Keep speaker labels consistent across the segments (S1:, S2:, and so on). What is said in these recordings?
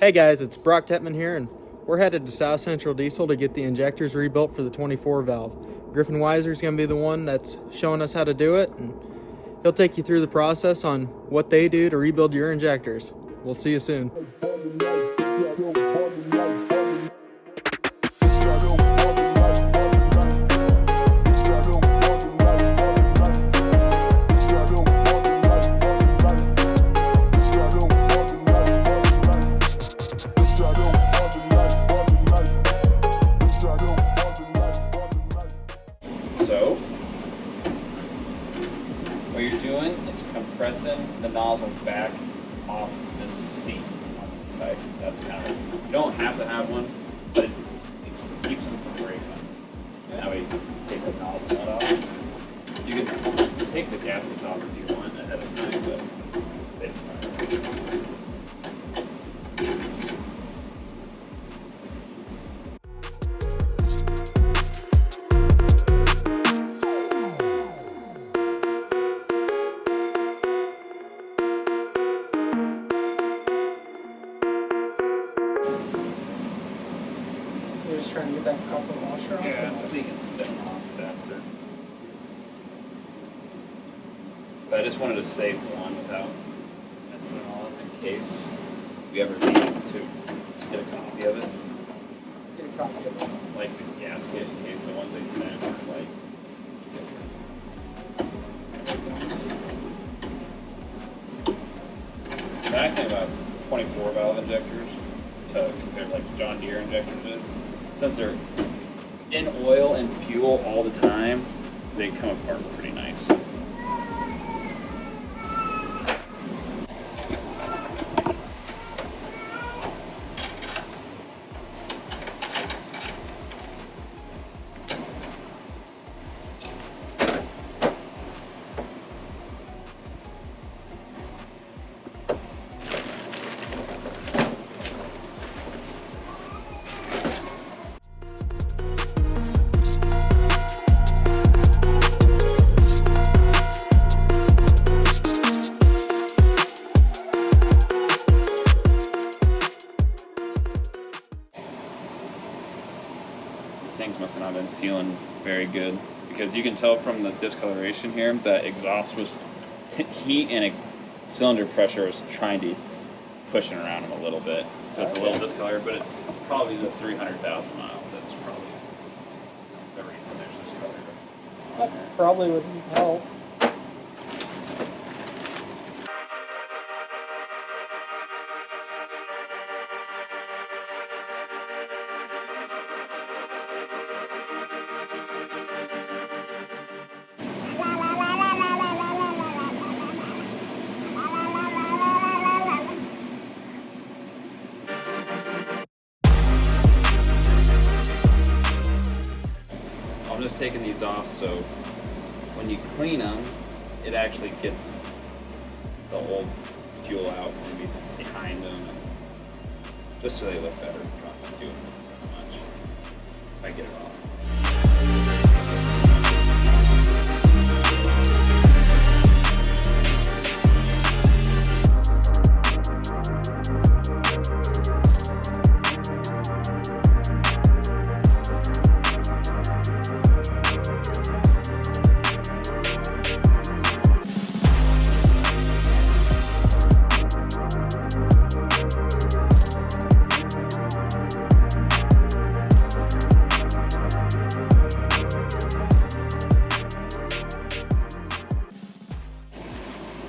S1: Hey guys, it's Brock Tetman here, and we're headed to South Central Diesel to get the injectors rebuilt for the 24 valve. Griffin Wiser is going to be the one that's showing us how to do it, and he'll take you through the process on what they do to rebuild your injectors. We'll see you soon.
S2: So, what you're doing is compressing the nozzle back off this seat on the side. That's kind of, you don't have to have one, but it keeps them from breaking. And that way you can take the nozzle nut off. You can take the gaskets off if you want ahead of time, but it's fine.
S3: You're just trying to get that copper washer off?
S2: Yeah, so you can spin them off faster. So I just wanted to save one without messing it all up in case we ever need to get a copy of it.
S3: Get a copy of it.
S2: Like the gasket, in case the ones they sent are like. The nice thing about 24 valve injectors to compare to like John Deere injectors is, since they're in oil and fuel all the time, they come apart pretty nice. Things must have not been sealing very good, because you can tell from the discoloration here that exhaust was heat and cylinder pressure was trying to pushing around them a little bit, so it's a little discolored, but it's probably the 300,000 miles. That's probably the reason there's discolored.
S3: That probably would help.
S2: I'm just taking these off so when you clean them, it actually gets the old fuel out maybe behind them, and just so they look better. You don't have to do them as much if I get it off.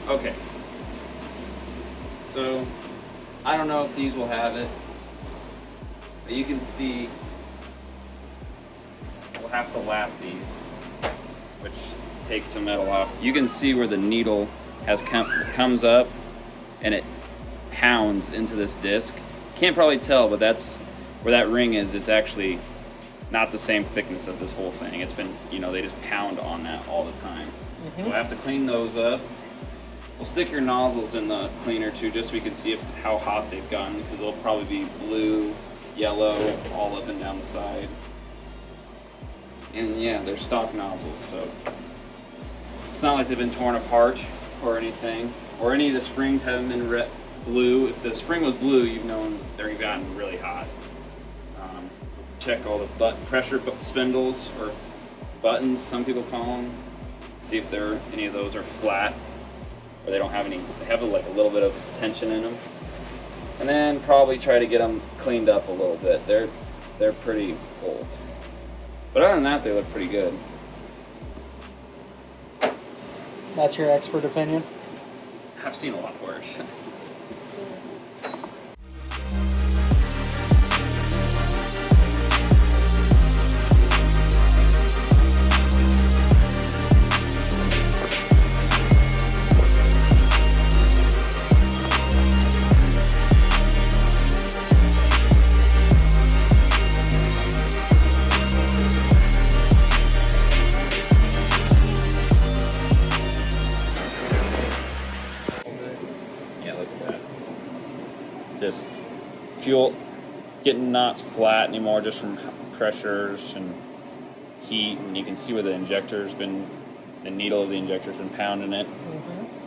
S2: Okay, so I don't know if these will have it, but you can see we'll have to lap these, which takes some metal off. You can see where the needle has comes up and it pounds into this disc. Can't probably tell, but that's where that ring is. It's actually not the same thickness of this whole thing. It's been, they just pound on that all the time. So I have to clean those up. We'll stick your nozzles in the cleaner too, just so we can see how hot they've gotten, because they'll probably be blue, yellow, all up and down the side. And yeah, they're stock nozzles, so it's not like they've been torn apart or anything, or any of the springs haven't been blue. If the spring was blue, you've known they're gotten really hot. Check all the pressure spindles or buttons, some people call them. See if any of those are flat or they don't have any. They have like a little bit of tension in them. And then probably try to get them cleaned up a little bit. They're pretty old. But other than that, they look pretty good.
S1: That's your expert opinion?
S2: I've seen a lot worse. Just fuel getting not flat anymore just from pressures and heat, and you can see where the needle of the injector's been pounding it.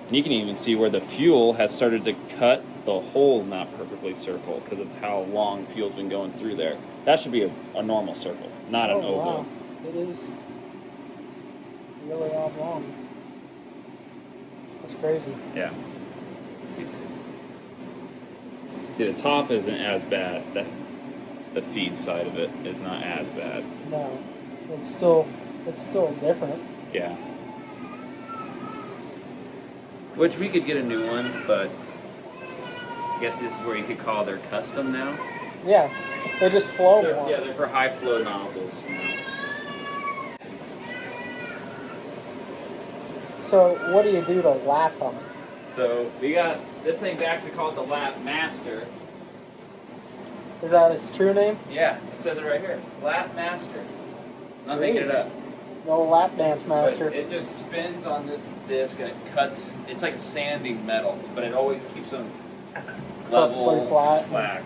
S2: And you can even see where the fuel has started to cut the hole not perfectly circle because of how long fuel's been going through there. That should be a normal circle, not an oval.
S1: Wow. It is really oblong. That's crazy.
S2: Yeah. See, the top isn't as bad. The feed side of it is not as bad.
S1: No, it's still different.
S2: Yeah. Which we could get a new one, but I guess this is where you could call they're custom now.
S1: Yeah, they just flow more.
S2: Yeah, they're for high flow nozzles.
S1: So what do you do to lap them?
S2: So we got, this thing's actually called the Lap Master.
S1: Is that its true name?
S2: Yeah, it says it right here. Lap Master. I'm not making it up.
S1: No lap dance master.
S2: But it just spins on this disc and it cuts, it's like sanding metals, but it always keeps them level,
S1: Perfectly flat.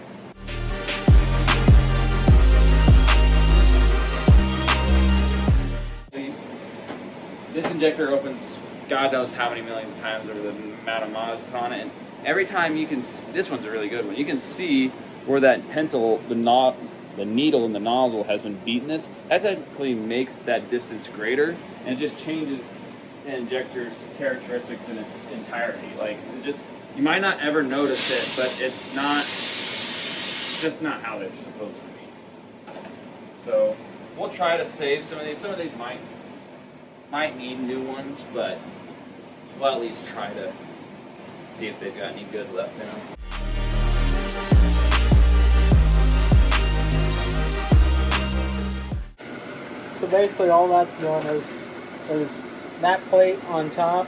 S2: This injector opens God knows how many millions of times over the amount of miles on it, and every time you can, this one's a really good one, you can see where that pentle, the needle in the nozzle has been beaten this. That actually makes that distance greater, and it just changes the injector's characteristics in its entirety. Like, it just, you might not ever notice it, but it's just not how they're supposed to be. So we'll try to save some of these. Some of these might need new ones, but we'll at least try to see if they've got any good left in them.
S1: So basically all that's doing is that plate on top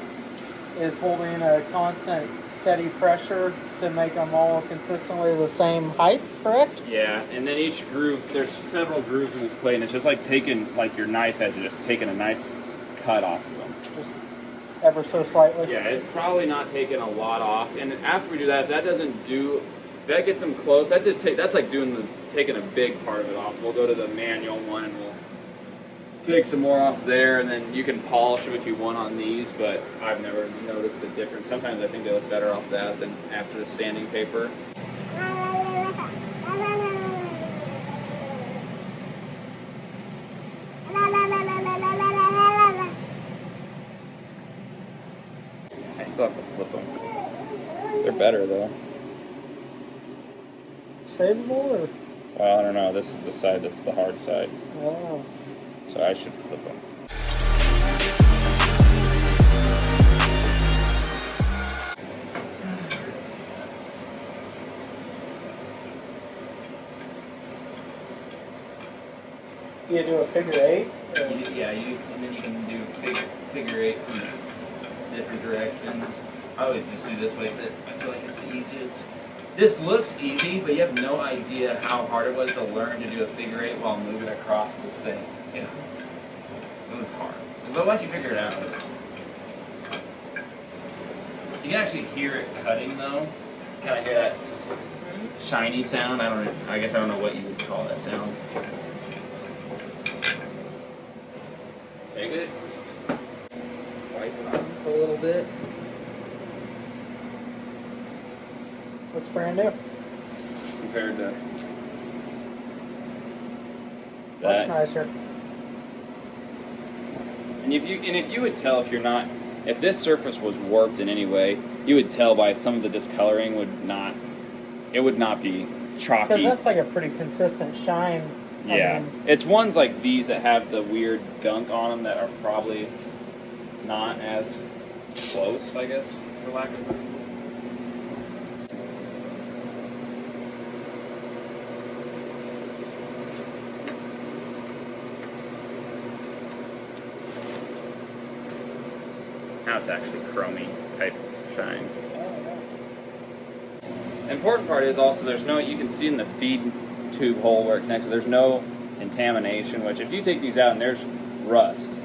S1: is holding a constant steady pressure to make them all consistently the same height, correct?
S2: Yeah, and then each groove, there's several grooves in this plate, and it's just like taking, like your knife edge and just taking a nice cut off of them.
S1: Just ever so slightly.
S2: Yeah, it's probably not taking a lot off, and after we do that, if that doesn't do, if that gets them close, that's like taking a big part of it off. We'll go to the manual one and we'll take some more off there, and then you can polish them if you want on these, but I've never noticed a difference. Sometimes I think they look better off that than after the sanding paper. I still have to flip them. They're better though.
S1: Savable or?
S2: Well, I don't know. This is the side that's the hard side.
S1: Oh.
S2: So I should flip them.
S1: You do a figure eight?
S2: Yeah, and then you can do figure eight from different directions. I always just do this way, but I feel like it's the easiest. This looks easy, but you have no idea how hard it was to learn to do a figure eight while moving across this thing. It was hard. But once you figure it out, you can actually hear it cutting though. Kind of hear that shiny sound. I guess I don't know what you would call that sound. Take it. Wipe it off a little bit.
S3: Looks brand new.
S2: compared to
S3: Much
S2: that.
S3: nicer.
S2: And if you would tell if this surface was warped in any way, you would tell by some of the discoloring would not be chalky.
S3: Because that's like a pretty consistent shine.
S2: Yeah,
S3: I mean,
S2: it's ones like these that have the weird gunk on them that are probably not as close, I guess, for lack of a better. Now it's actually chromy type shine. The important part is also you can see in the feed tube hole where it connects, there's no contamination, which if you take these out and there's rust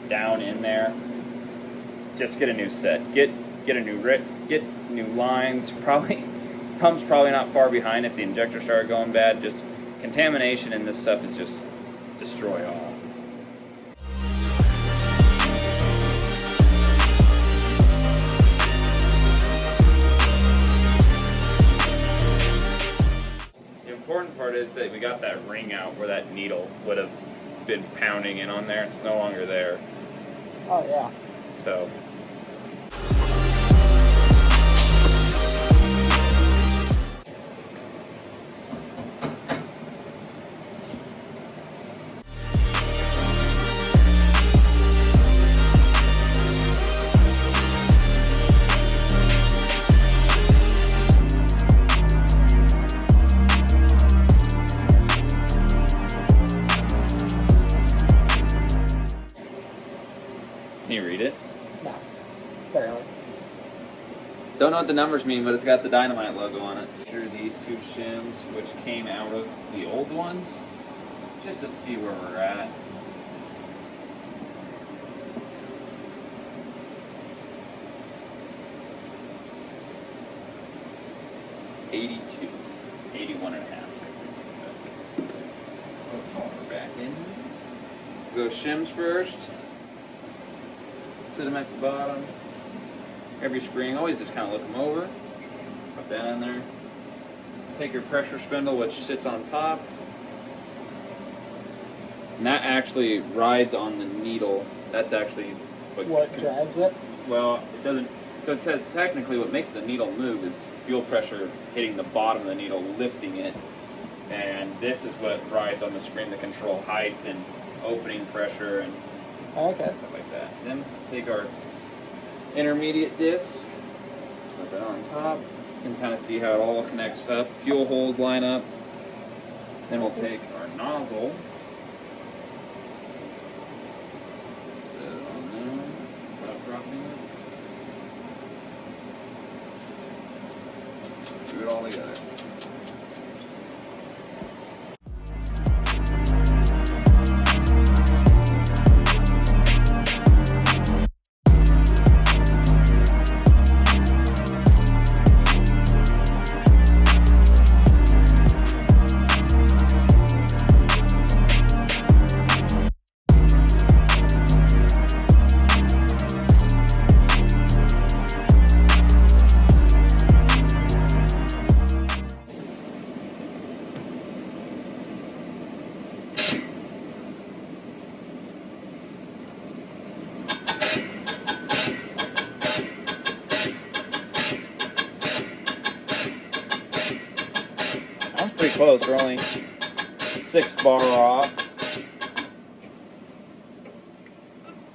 S2: down in there, just get a new set. Get new lines. Pump's probably not far behind if the injector started going bad. Just contamination in this stuff is just destroy all. The important part is that we got that ring out where that needle would have been pounding in on there. It's no longer there.
S3: oh yeah.
S2: So can you read it?
S3: No. Barely.
S2: Don't know what the numbers mean, but it's got the Dynamite logo on it. Here are these two shims, which came out of the old ones, just to see where we're at. $82, 81 and a half. We're back in. Go shims first. Sit them at the bottom. Every spring, always just kind of look them over. Put that in there. Take your pressure spindle, which sits on top. And that actually rides on the needle. That's actually
S3: What drives it?
S2: well, it doesn't. So technically, what makes the needle move is fuel pressure hitting the bottom of the needle, lifting it. And this is what rides on the spring to control height and opening pressure and
S3: Okay.
S2: stuff like that. Then take our intermediate disc, set that on top. You can kind of see how it all connects up. Fuel holes line up. Then we'll take our nozzle. Set it on there without dropping it. Do it all together. Pretty close. We're only 6 bar off.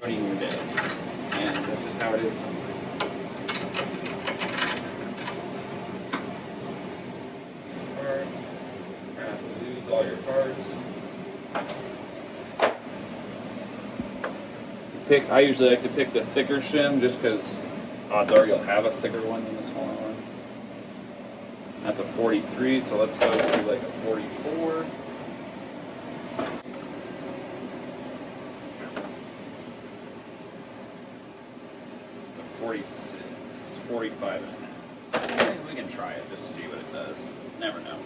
S2: Running your day, and that's just how it is. You're gonna have to lose all your parts. I usually like to pick the thicker shim, just because odds are you'll have a thicker one than the smaller one. That's a 43, so let's go to like a 44. It's a 46, 45 and a half. We can try it just to see what it does. Never know.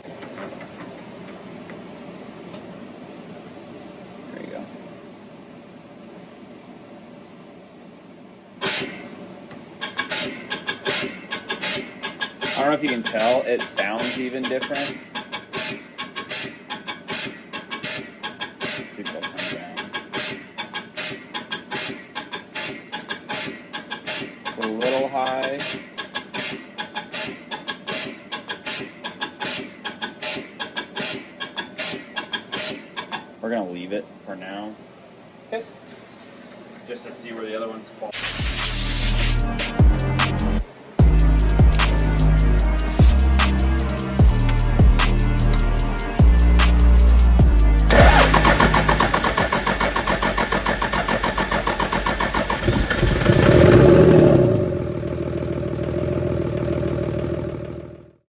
S2: There you go. All know if you can tell, it sounds even different. See if they'll come down. It's a little high. We're gonna leave it for now.
S1: Okay.
S2: Just to see where the other ones fall.